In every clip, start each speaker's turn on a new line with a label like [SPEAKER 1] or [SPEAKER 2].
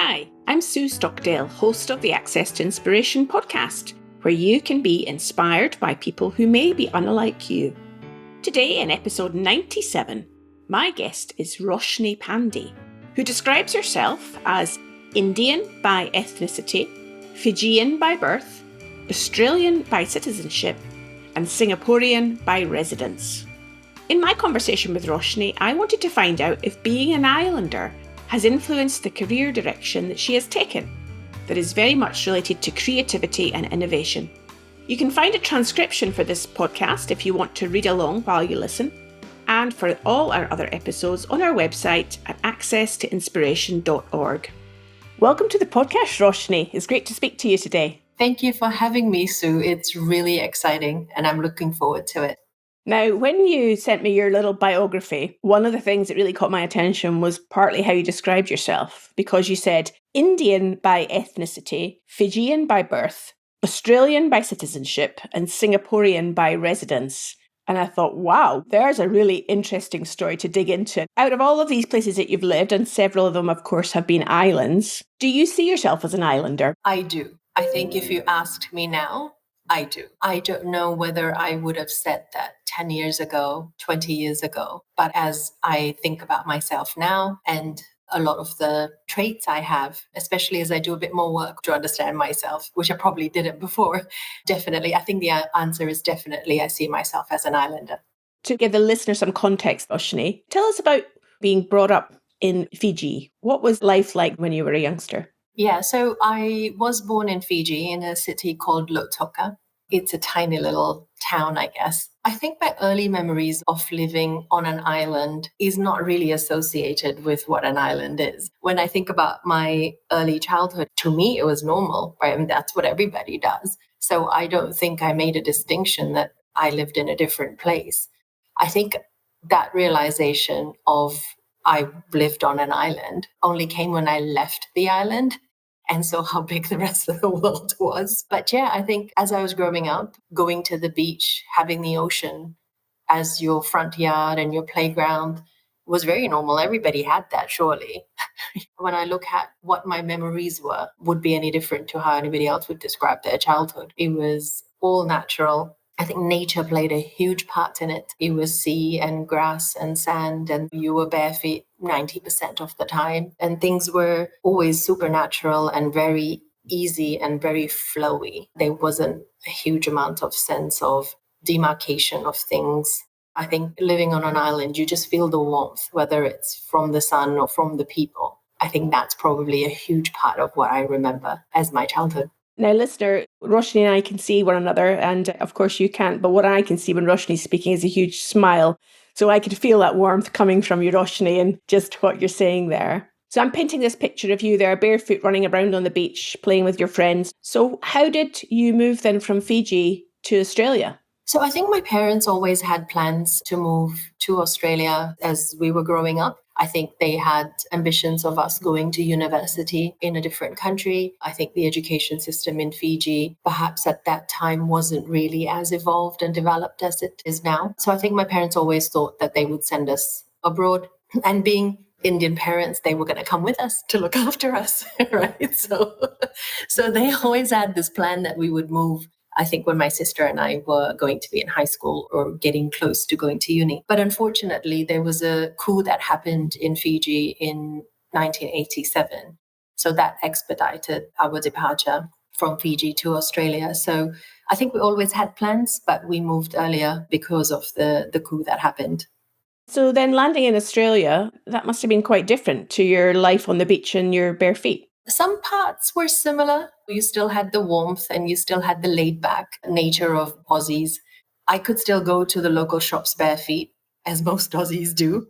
[SPEAKER 1] Hi, I'm Sue Stockdale, host of the Access to Inspiration podcast, where you can be inspired by people who may be unlike you. Today, in episode 97, my guest is Roshni Pandey, who describes herself as Indian by ethnicity, Fijian by birth, Australian by citizenship, and Singaporean by residence. In my conversation with Roshni, I wanted to find out if being an islander has influenced the career direction that she has taken, that is very much related to creativity and innovation. You can find a transcription for this podcast if you want to read along while you listen, and for all our other episodes on our website at accesstoinspiration.org. Welcome to the podcast, Roshni. It's great to speak to you today.
[SPEAKER 2] Thank you for having me, Sue. It's really exciting and I'm looking forward to it.
[SPEAKER 1] Now, when you sent me your little biography, one of the things that really caught my attention was partly how you described yourself, because you said Indian by ethnicity, Fijian by birth, Australian by citizenship, and Singaporean by residence. And I thought, wow, there's a really interesting story to dig into. Out of all of these places that you've lived, and several of them, of course, have been islands, do you see yourself as an islander?
[SPEAKER 2] I do. I think if you asked me now, I do. I don't know whether I would have said that 10 years ago, 20 years ago. But as I think about myself now and a lot of the traits I have, especially as I do a bit more work to understand myself, which I probably didn't before, definitely, I think the answer is definitely I see myself as an islander.
[SPEAKER 1] To give the listener some context, Roshni, tell us about being brought up in Fiji. What was life like when you were a youngster?
[SPEAKER 2] Yeah, so I was born in Fiji in a city called Lautoka. It's a tiny little town, I guess. I think my early memories of living on an island is not really associated with what an island is. When I think about my early childhood, to me, it was normal, right? And that's what everybody does. So I don't think I made a distinction that I lived in a different place. I think that realization of I lived on an island only came when I left the island and saw how big the rest of the world was. But yeah, I think as I was growing up, going to the beach, having the ocean as your front yard and your playground was very normal. Everybody had that, surely. When I look at what my memories were, would be any different to how anybody else would describe their childhood. It was all natural. I think nature played a huge part in it. It was sea and grass and sand, and you were bare feet 90% of the time. And things were always supernatural and very easy and very flowy. There wasn't a huge amount of sense of demarcation of things. I think living on an island, you just feel the warmth, whether it's from the sun or from the people. I think that's probably a huge part of what I remember as my childhood.
[SPEAKER 1] Now, listener, Roshni and I can see one another, and of course you can't, but what I can see when Roshni's speaking is a huge smile. So I could feel that warmth coming from you, Roshni, and just what you're saying there. So I'm painting this picture of you there, barefoot, running around on the beach, playing with your friends. So how did you move then from Fiji to Australia?
[SPEAKER 2] So I think my parents always had plans to move to Australia as we were growing up. I think they had ambitions of us going to university in a different country. I think the education system in Fiji, perhaps at that time, wasn't really as evolved and developed as it is now. So I think my parents always thought that they would send us abroad. And being Indian parents, they were going to come with us to look after us, right? So they always had this plan that we would move, I think, when my sister and I were going to be in high school or getting close to going to uni. But unfortunately, there was a coup that happened in Fiji in 1987. So that expedited our departure from Fiji to Australia. So I think we always had plans, but we moved earlier because of the coup that happened.
[SPEAKER 1] So then landing in Australia, that must have been quite different to your life on the beach and your bare feet.
[SPEAKER 2] Some parts were similar. You still had the warmth and you still had the laid back nature of Aussies. I could still go to the local shops bare feet, as most Aussies do.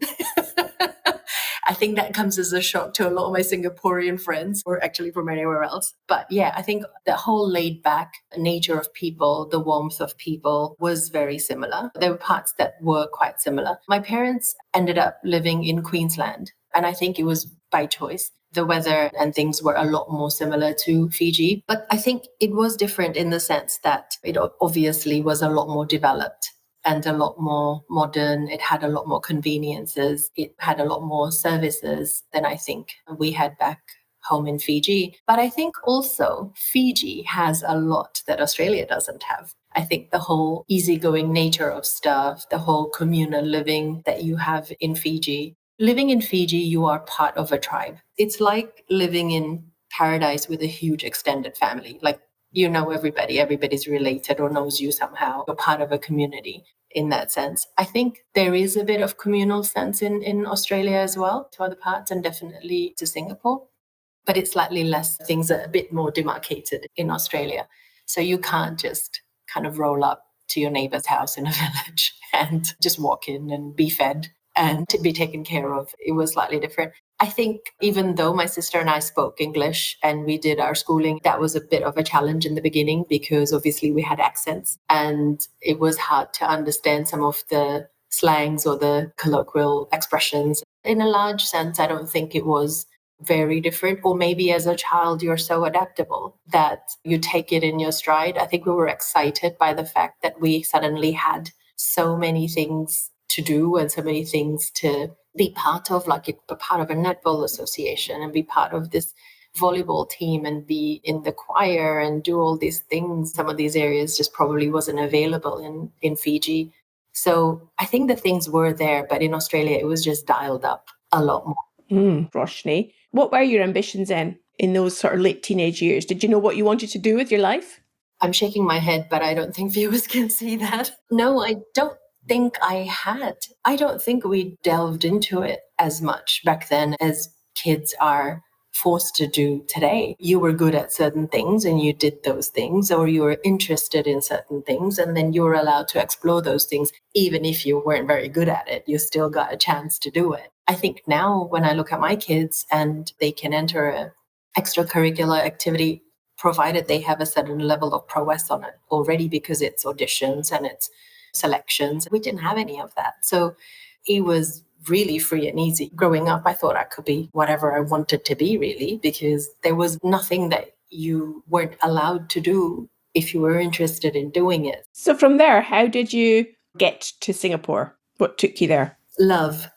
[SPEAKER 2] I think that comes as a shock to a lot of my Singaporean friends, or actually from anywhere else. But yeah, I think the whole laid back nature of people, the warmth of people was very similar. There were parts that were quite similar. My parents ended up living in Queensland, and I think it was by choice. The weather and things were a lot more similar to Fiji. But I think it was different in the sense that it obviously was a lot more developed and a lot more modern. It had a lot more conveniences. It had a lot more services than I think we had back home in Fiji. But I think also Fiji has a lot that Australia doesn't have. I think the whole easygoing nature of stuff, the whole communal living that you have in Fiji. Living in Fiji, you are part of a tribe. It's like living in paradise with a huge extended family. Like, you know everybody, everybody's related or knows you somehow. You're part of a community in that sense. I think there is a bit of communal sense in Australia as well, to other parts, and definitely to Singapore. But it's slightly less. Things are a bit more demarcated in Australia. So you can't just kind of roll up to your neighbor's house in a village and just walk in and be fed and to be taken care of. It was slightly different. I think even though my sister and I spoke English and we did our schooling, that was a bit of a challenge in the beginning because obviously we had accents and it was hard to understand some of the slangs or the colloquial expressions. In a large sense, I don't think it was very different. Or maybe as a child, you're so adaptable that you take it in your stride. I think we were excited by the fact that we suddenly had so many things to do and so many things to be part of, like be part of a netball association and be part of this volleyball team and be in the choir and do all these things. Some of these areas just probably wasn't available in Fiji. So I think the things were there, but in Australia, it was just dialed up a lot more.
[SPEAKER 1] Roshni, what were your ambitions then in those sort of late teenage years? Did you know what you wanted to do with your life?
[SPEAKER 2] I'm shaking my head, but I don't think viewers can see that. No, I don't think I had. I don't think we delved into it as much back then as kids are forced to do today. You were good at certain things and you did those things, or you were interested in certain things, and then you were allowed to explore those things. Even if you weren't very good at it, you still got a chance to do it. I think now when I look at my kids and they can enter an extracurricular activity, provided they have a certain level of prowess on it already, because it's auditions and it's selections. We didn't have any of that. So it was really free and easy. Growing up, I thought I could be whatever I wanted to be, really, because there was nothing that you weren't allowed to do if you were interested in doing it.
[SPEAKER 1] So from there, how did you get to Singapore? What took you there?
[SPEAKER 2] Love.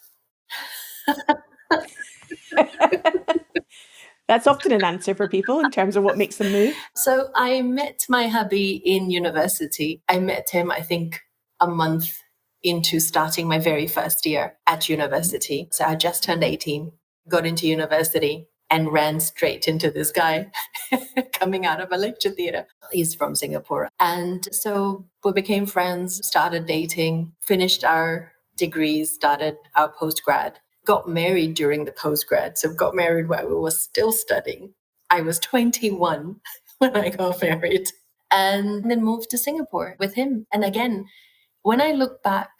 [SPEAKER 1] That's often an answer for people in terms of what makes them move.
[SPEAKER 2] So I met my hubby in university. I met him, I think, a month into starting my very first year at university. So I just turned 18, got into university, and ran straight into this guy coming out of a lecture theatre. He's from Singapore. And so we became friends, started dating, finished our degrees, started our postgrad, got married during the postgrad. So got married while we were still studying. I was 21 when I got married, and then moved to Singapore with him. And again, when I look back,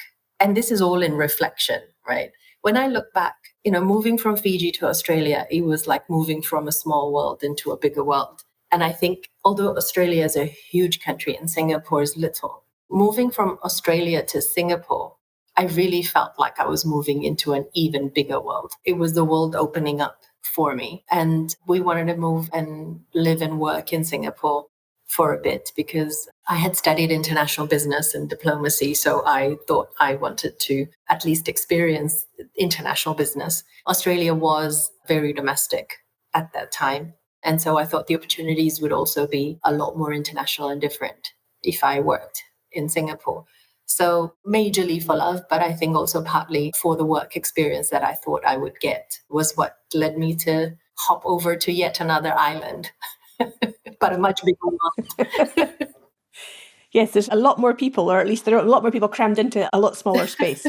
[SPEAKER 2] and this is all in reflection, right? When I look back, moving from Fiji to Australia, it was like moving from a small world into a bigger world. And I think although Australia is a huge country and Singapore is little, moving from Australia to Singapore, I really felt like I was moving into an even bigger world. It was the world opening up for me. And we wanted to move and live and work in Singapore for a bit because I had studied international business and diplomacy. So I thought I wanted to at least experience international business. Australia was very domestic at that time. And so I thought the opportunities would also be a lot more international and different if I worked in Singapore. So majorly for love, but I think also partly for the work experience that I thought I would get was what led me to hop over to yet another island, but a much bigger world.
[SPEAKER 1] Yes, there's a lot more people, or at least there are a lot more people crammed into a lot smaller space.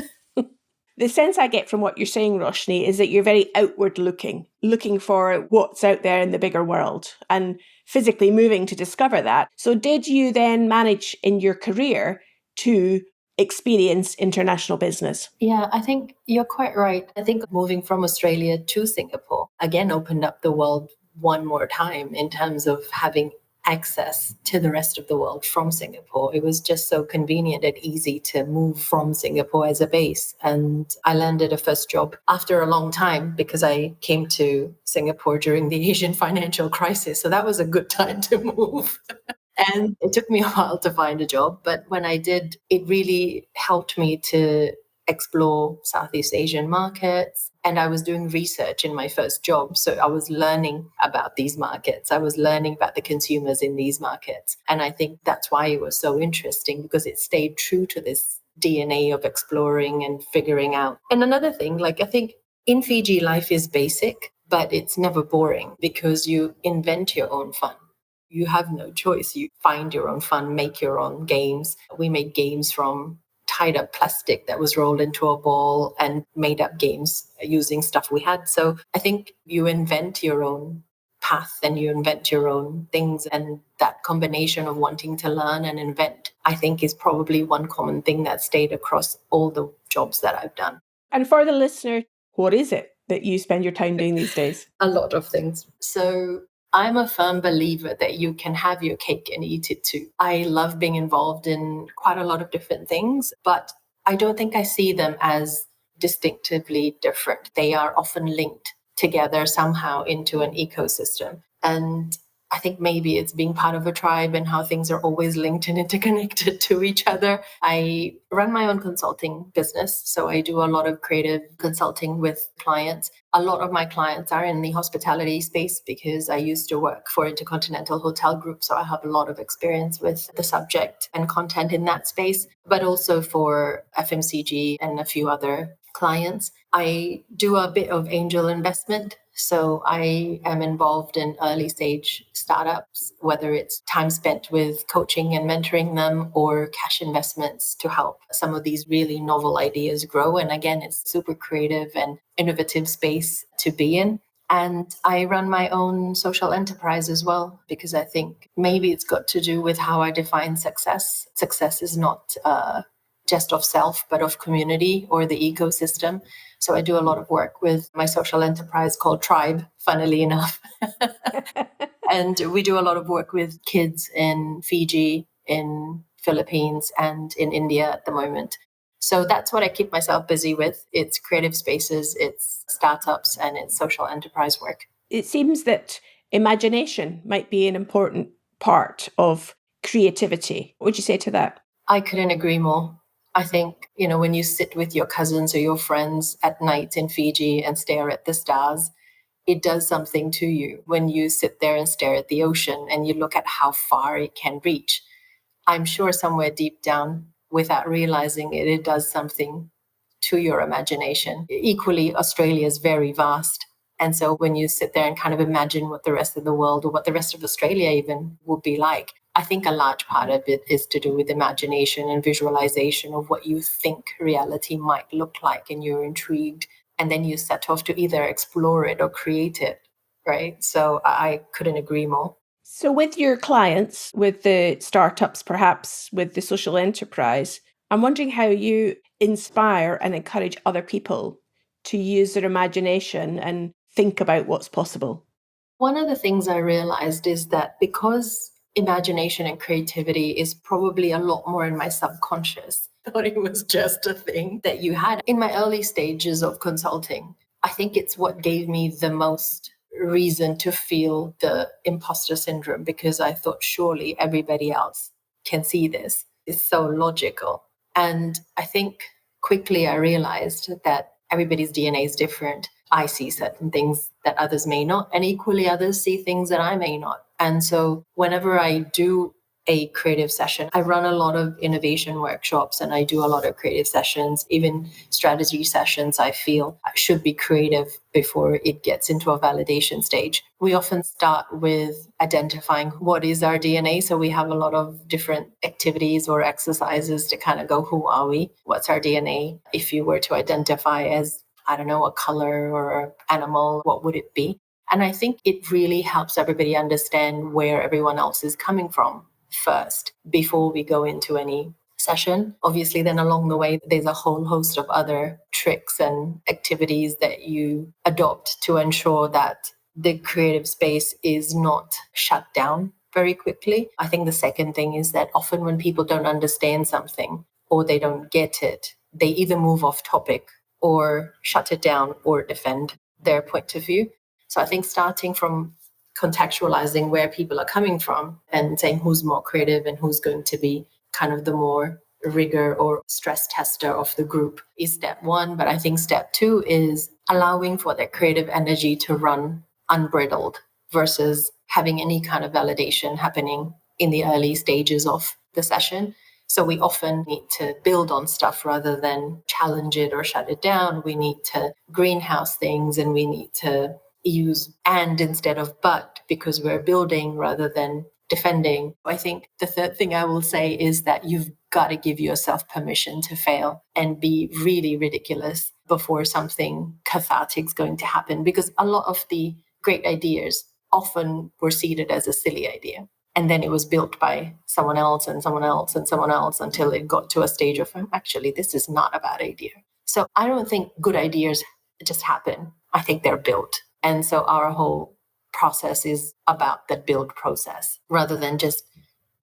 [SPEAKER 1] The sense I get from what you're saying, Roshni, is that you're very outward looking for what's out there in the bigger world and physically moving to discover that. So did you then manage in your career to experience international business?
[SPEAKER 2] Yeah, I think you're quite right. I think moving from Australia to Singapore again opened up the world one more time in terms of having access to the rest of the world from Singapore. It was just so convenient and easy to move from Singapore as a base. And I landed a first job after a long time because I came to Singapore during the Asian financial crisis. So that was a good time to move. And it took me a while to find a job. But when I did, it really helped me to explore Southeast Asian markets. And I was doing research in my first job. So I was learning about these markets. I was learning about the consumers in these markets. And I think that's why it was so interesting, because it stayed true to this DNA of exploring and figuring out. And another thing, like I think in Fiji, life is basic, but it's never boring because you invent your own fun. You have no choice. You find your own fun, make your own games. We made games from tied up plastic that was rolled into a ball and made up games using stuff we had. So I think you invent your own path and you invent your own things. And that combination of wanting to learn and invent, I think, is probably one common thing that stayed across all the jobs that I've done.
[SPEAKER 1] And for the listener, what is it that you spend your time doing these days?
[SPEAKER 2] A lot of things. So I'm a firm believer that you can have your cake and eat it too. I love being involved in quite a lot of different things, but I don't think I see them as distinctively different. They are often linked together somehow into an ecosystem. And I think maybe it's being part of a tribe and how things are always linked and interconnected to each other. I run my own consulting business. So I do a lot of creative consulting with clients. A lot of my clients are in the hospitality space because I used to work for Intercontinental Hotel Group. So I have a lot of experience with the subject and content in that space, but also for FMCG and a few other clients. I do a bit of angel investment. So I am involved in early stage startups, whether it's time spent with coaching and mentoring them or cash investments to help some of these really novel ideas grow. And again, it's super creative and innovative space to be in. And I run my own social enterprise as well, because I think maybe it's got to do with how I define success. Success is not just of self, but of community or the ecosystem. So I do a lot of work with my social enterprise called Tribe, funnily enough. And we do a lot of work with kids in Fiji, in Philippines, and in India at the moment. So that's what I keep myself busy with. It's creative spaces, it's startups, and it's social enterprise work.
[SPEAKER 1] It seems that imagination might be an important part of creativity. What would you say to that?
[SPEAKER 2] I couldn't agree more. I think, when you sit with your cousins or your friends at night in Fiji and stare at the stars, it does something to you. When you sit there and stare at the ocean and you look at how far it can reach, I'm sure somewhere deep down, without realizing it, it does something to your imagination. Equally, Australia is very vast. And so when you sit there and kind of imagine what the rest of the world or what the rest of Australia even would be like, I think a large part of it is to do with imagination and visualization of what you think reality might look like, and you're intrigued. And then you set off to either explore it or create it, right? So I couldn't agree more.
[SPEAKER 1] So with your clients, with the startups, perhaps with the social enterprise, I'm wondering how you inspire and encourage other people to use their imagination and think about what's possible.
[SPEAKER 2] One of the things I realized is that because imagination and creativity is probably a lot more in my subconscious, I thought it was just a thing that you had. In my early stages of consulting, I think it's what gave me the most reason to feel the imposter syndrome, because I thought surely everybody else can see this. It's so logical. And I think quickly I realized that everybody's DNA is different. I see certain things that others may not, and equally others see things that I may not. And so whenever I do a creative session, I run a lot of innovation workshops and I do a lot of creative sessions, even strategy sessions. I feel should be creative before it gets into a validation stage. We often start with identifying what is our DNA. So we have a lot of different activities or exercises to kind of go, who are we? What's our DNA? If you were to identify as, I don't know, a color or an animal, what would it be? And I think it really helps everybody understand where everyone else is coming from first before we go into any session. Obviously, then along the way, there's a whole host of other tricks and activities that you adopt to ensure that the creative space is not shut down very quickly. I think the second thing is that often when people don't understand something or they don't get it, they either move off topic or shut it down or defend their point of view. So I think starting from contextualizing where people are coming from and saying who's more creative and who's going to be kind of the more rigor or stress tester of the group is step one. But I think step two is allowing for that creative energy to run unbridled versus having any kind of validation happening in the early stages of the session. So we often need to build on stuff rather than challenge it or shut it down. We need to greenhouse things, and we need to use and instead of but, because we're building rather than defending. I think the third thing I will say is that you've got to give yourself permission to fail and be really ridiculous before something cathartic is going to happen, because a lot of the great ideas often were seeded as a silly idea. And then it was built by someone else and someone else and someone else until it got to a stage of, actually, this is not a bad idea. So I don't think good ideas just happen. I think they're built. And so our whole process is about the build process rather than just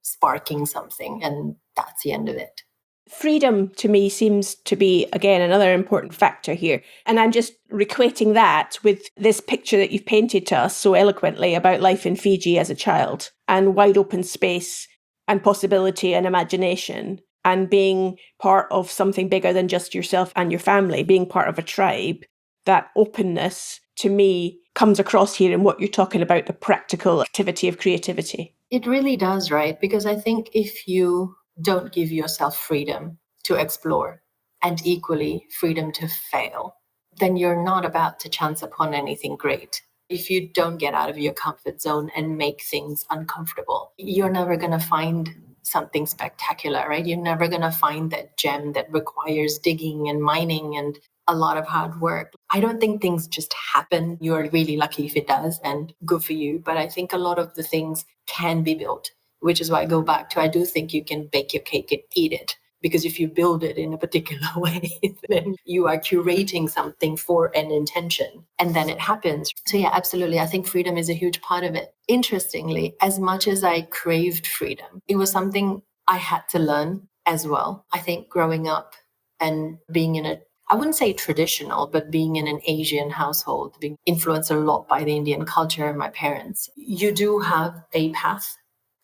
[SPEAKER 2] sparking something and that's the end of it.
[SPEAKER 1] Freedom to me seems to be, again, another important factor here. And I'm just equating that with this picture that you've painted to us so eloquently about life in Fiji as a child and wide open space and possibility and imagination and being part of something bigger than just yourself and your family, being part of a tribe. That openness to me comes across here in what you're talking about, the practical activity of creativity.
[SPEAKER 2] It really does, right? Because I think if you don't give yourself freedom to explore and equally freedom to fail, then you're not about to chance upon anything great. If you don't get out of your comfort zone and make things uncomfortable, you're never going to find something spectacular, right? You're never going to find that gem that requires digging and mining and a lot of hard work. I don't think things just happen. You're really lucky if it does, and good for you. But I think a lot of the things can be built, which is why I go back to, I do think you can bake your cake and eat it. Because if you build it in a particular way, then you are curating something for an intention and then it happens. So yeah, absolutely. I think freedom is a huge part of it. Interestingly, as much as I craved freedom, it was something I had to learn as well. I think growing up and being in I wouldn't say traditional, but being in an Asian household, being influenced a lot by the Indian culture and my parents, you do have a path.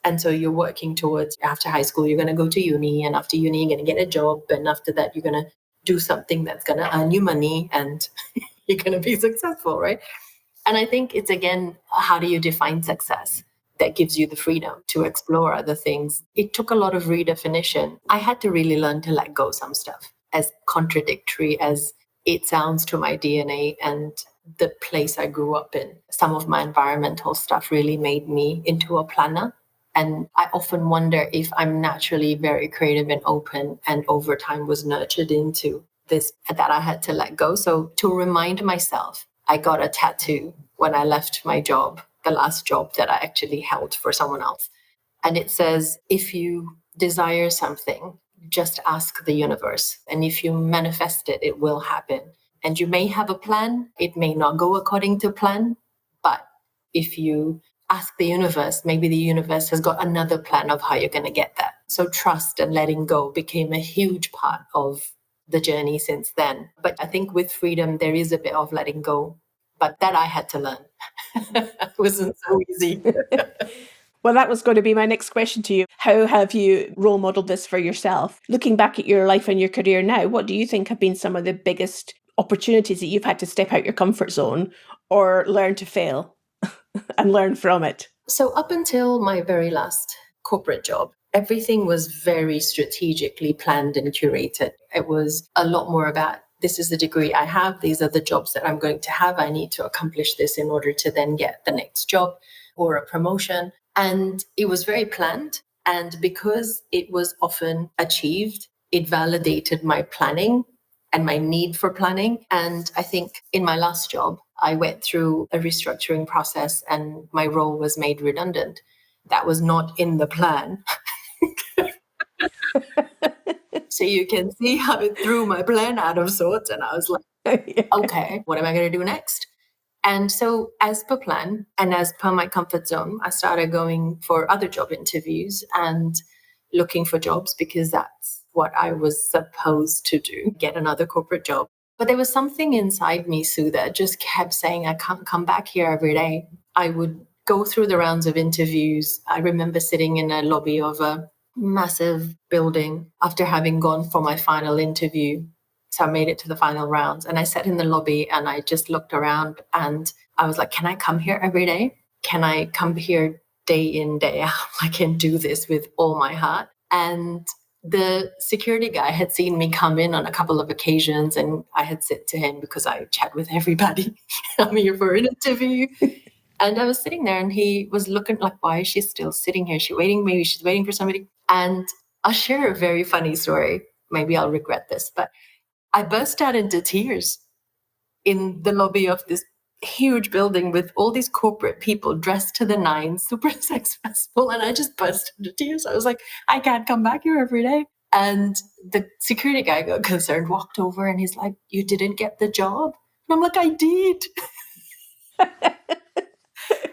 [SPEAKER 2] And so you're working towards, after high school, you're going to go to uni, and after uni, you're going to get a job. And after that, you're going to do something that's going to earn you money and you're going to be successful, right? And I think it's, again, how do you define success that gives you the freedom to explore other things? It took a lot of redefinition. I had to really learn to let go some stuff, as contradictory as it sounds to my DNA and the place I grew up in. Some of my environmental stuff really made me into a planner. And I often wonder if I'm naturally very creative and open, and over time was nurtured into this that I had to let go. So to remind myself, I got a tattoo when I left my job, the last job that I actually held for someone else. And it says, if you desire something, just ask the universe. And if you manifest it, it will happen. And you may have a plan. It may not go according to plan. But if you ask the universe, maybe the universe has got another plan of how you're going to get that. So trust and letting go became a huge part of the journey since then. But I think with freedom, there is a bit of letting go. But that I had to learn. It wasn't so easy.
[SPEAKER 1] Well, that was going to be my next question to you. How have you role modeled this for yourself? Looking back at your life and your career now, what do you think have been some of the biggest opportunities that you've had to step out your comfort zone or learn to fail and learn from it?
[SPEAKER 2] So up until my very last corporate job, everything was very strategically planned and curated. It was a lot more about, this is the degree I have, these are the jobs that I'm going to have. I need to accomplish this in order to then get the next job or a promotion. And it was very planned. And because it was often achieved, it validated my planning and my need for planning. And I think in my last job, I went through a restructuring process and my role was made redundant. That was not in the plan. So you can see how it threw my plan out of sorts. And I was like, okay, what am I going to do next? And so as per plan and as per my comfort zone, I started going for other job interviews and looking for jobs because that's what I was supposed to do, get another corporate job. But there was something inside me, Sue, that just kept saying, I can't come back here every day. I would go through the rounds of interviews. I remember sitting in a lobby of a massive building after having gone for my final interview. So I made it to the final rounds and I sat in the lobby and I just looked around and I was like, can I come here every day? Can I come here day in, day out? I can do this with all my heart. And the security guy had seen me come in on a couple of occasions and I had said to him, because I chat with everybody, I'm here for an interview. And I was sitting there and he was looking like, why is she still sitting here? Is she waiting? Maybe she's waiting for somebody. And I'll share a very funny story. Maybe I'll regret this, but I burst out into tears in the lobby of this huge building with all these corporate people dressed to the nines, super successful. And I just burst into tears. I was like, I can't come back here every day. And the security guy got concerned, walked over and he's like, you didn't get the job? And I'm like, I did.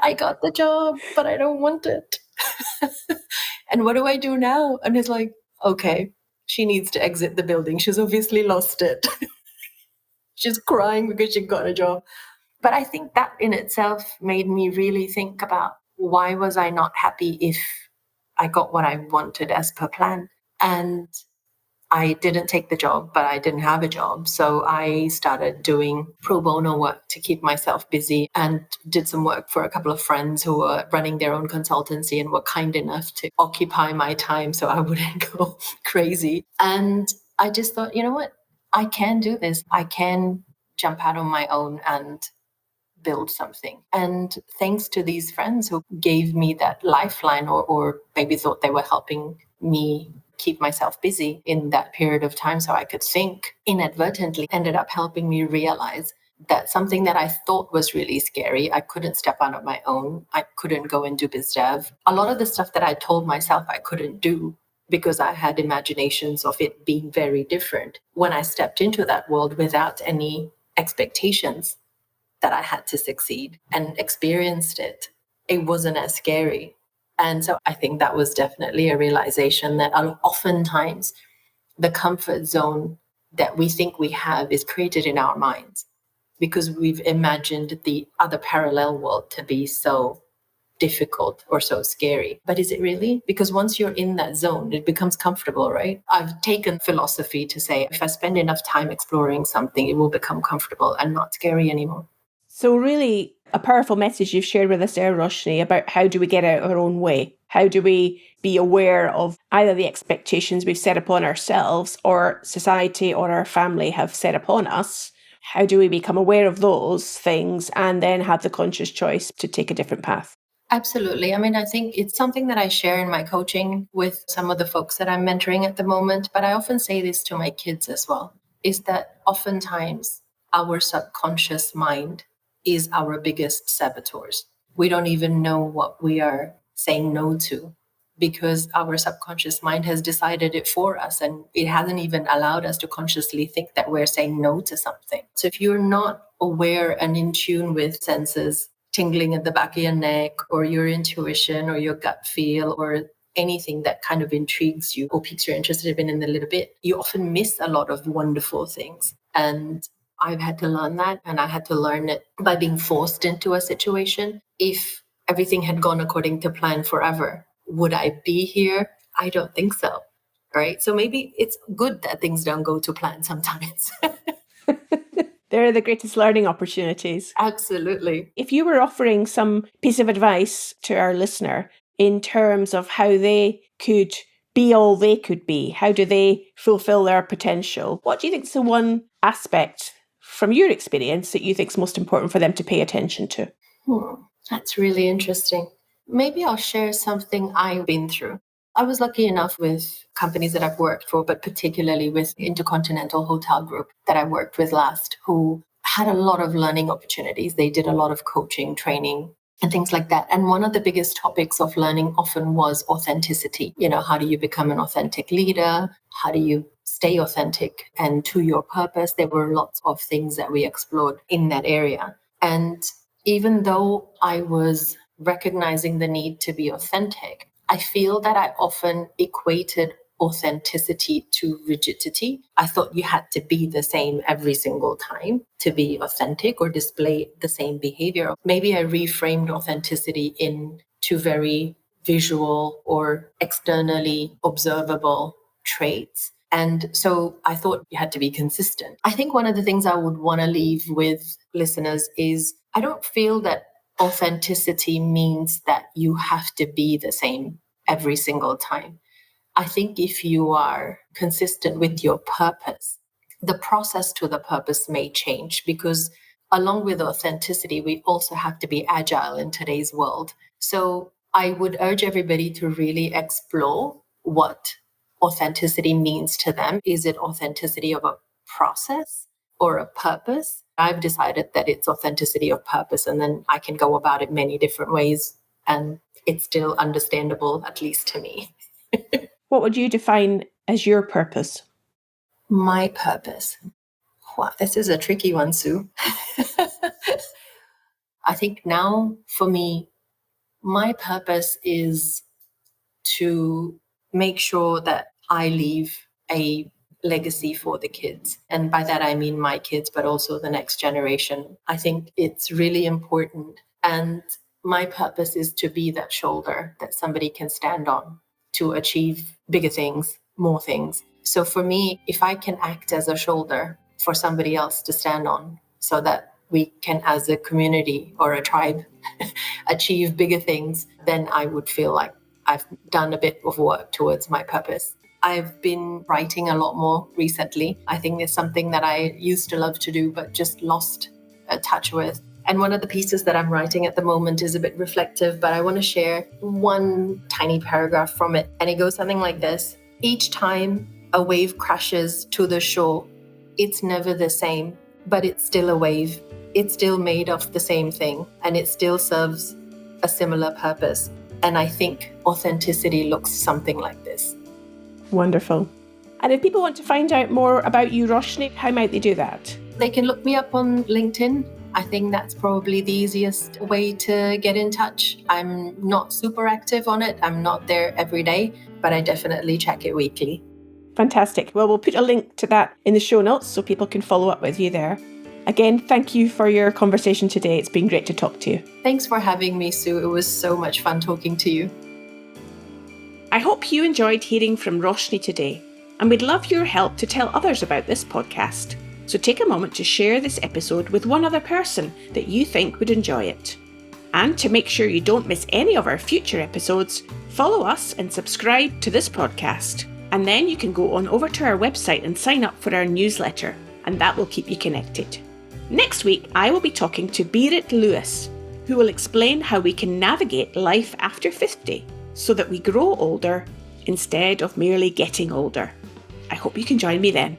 [SPEAKER 2] I got the job, but I don't want it. And what do I do now? And he's like, okay, she needs to exit the building. She's obviously lost it. She's crying because she got a job. But I think that in itself made me really think about, why was I not happy if I got what I wanted as per plan? And I didn't take the job, but I didn't have a job. So I started doing pro bono work to keep myself busy and did some work for a couple of friends who were running their own consultancy and were kind enough to occupy my time so I wouldn't go crazy. And I just thought, you know what? I can do this. I can jump out on my own and build something. And thanks to these friends who gave me that lifeline or maybe thought they were helping me keep myself busy in that period of time so I could think, inadvertently ended up helping me realize that something that I thought was really scary, I couldn't step out on my own. I couldn't go and do biz dev. A lot of the stuff that I told myself I couldn't do because I had imaginations of it being very different. When I stepped into that world without any expectations that I had to succeed and experienced it, it wasn't as scary. And so I think that was definitely a realization that oftentimes the comfort zone that we think we have is created in our minds because we've imagined the other parallel world to be so difficult or so scary. But is it really? Because once you're in that zone, it becomes comfortable, right? I've taken philosophy to say, if I spend enough time exploring something, it will become comfortable and not scary anymore.
[SPEAKER 1] So really a powerful message you've shared with us there, Roshni, about how do we get out of our own way? How do we be aware of either the expectations we've set upon ourselves or society or our family have set upon us? How do we become aware of those things and then have the conscious choice to take a different path?
[SPEAKER 2] Absolutely. I mean, I think it's something that I share in my coaching with some of the folks that I'm mentoring at the moment, but I often say this to my kids as well, is that oftentimes our subconscious mind is our biggest saboteurs. We don't even know what we are saying no to because our subconscious mind has decided it for us and it hasn't even allowed us to consciously think that we're saying no to something. So if you're not aware and in tune with senses, tingling at the back of your neck or your intuition or your gut feel or anything that kind of intrigues you or piques your interest in a little bit, you often miss a lot of wonderful things. And I've had to learn that, and I had to learn it by being forced into a situation. If everything had gone according to plan forever, would I be here? I don't think so. Right? So maybe it's good that things don't go to plan sometimes.
[SPEAKER 1] They're the greatest learning opportunities.
[SPEAKER 2] Absolutely.
[SPEAKER 1] If you were offering some piece of advice to our listener in terms of how they could be all they could be, how do they fulfill their potential, what do you think is the one aspect from your experience that you think is most important for them to pay attention to?
[SPEAKER 2] That's really interesting. Maybe I'll share something I've been through. I was lucky enough with companies that I've worked for, but particularly with Intercontinental Hotel Group that I worked with last, who had a lot of learning opportunities. They did a lot of coaching, training, and things like that. And one of the biggest topics of learning often was authenticity. You know, how do you become an authentic leader? How do you stay authentic and to your purpose? There were lots of things that we explored in that area. And even though I was recognizing the need to be authentic, I feel that I often equated authenticity to rigidity. I thought you had to be the same every single time to be authentic or display the same behavior. Maybe I reframed authenticity into very visual or externally observable traits. And so I thought you had to be consistent. I think one of the things I would want to leave with listeners is I don't feel that authenticity means that you have to be the same every single time. I think if you are consistent with your purpose, the process to the purpose may change, because along with authenticity, we also have to be agile in today's world. So I would urge everybody to really explore what authenticity means to them. Is it authenticity of a process or a purpose? I've decided that it's authenticity of purpose, and then I can go about it many different ways, and it's still understandable, at least to me.
[SPEAKER 1] What would you define as your purpose?
[SPEAKER 2] My purpose. Wow, this is a tricky one, Sue. I think now for me, my purpose is to make sure that I leave a legacy for the kids. And by that, I mean my kids, but also the next generation. I think it's really important. And my purpose is to be that shoulder that somebody can stand on to achieve bigger things, more things. So for me, if I can act as a shoulder for somebody else to stand on so that we can, as a community or a tribe, achieve bigger things, then I would feel like I've done a bit of work towards my purpose. I've been writing a lot more recently. I think it's something that I used to love to do, but just lost touch with. And one of the pieces that I'm writing at the moment is a bit reflective, but I want to share one tiny paragraph from it. And it goes something like this. Each time a wave crashes to the shore, it's never the same, but it's still a wave. It's still made of the same thing, and it still serves a similar purpose. And I think authenticity looks something like this.
[SPEAKER 1] Wonderful. And if people want to find out more about you, Roshni, how might they do that?
[SPEAKER 2] They can look me up on LinkedIn. I think that's probably the easiest way to get in touch. I'm not super active on it. I'm not there every day, but I definitely check it weekly.
[SPEAKER 1] Fantastic. Well, we'll put a link to that in the show notes so people can follow up with you there. Again, thank you for your conversation today. It's been great to talk to you.
[SPEAKER 2] Thanks for having me, Sue. It was so much fun talking to you.
[SPEAKER 1] I hope you enjoyed hearing from Roshni today, and we'd love your help to tell others about this podcast. So take a moment to share this episode with one other person that you think would enjoy it. And to make sure you don't miss any of our future episodes, follow us and subscribe to this podcast. And then you can go on over to our website and sign up for our newsletter, and that will keep you connected. Next week, I will be talking to Berit Lewis, who will explain how we can navigate life after 50 so that we grow older instead of merely getting older. I hope you can join me then.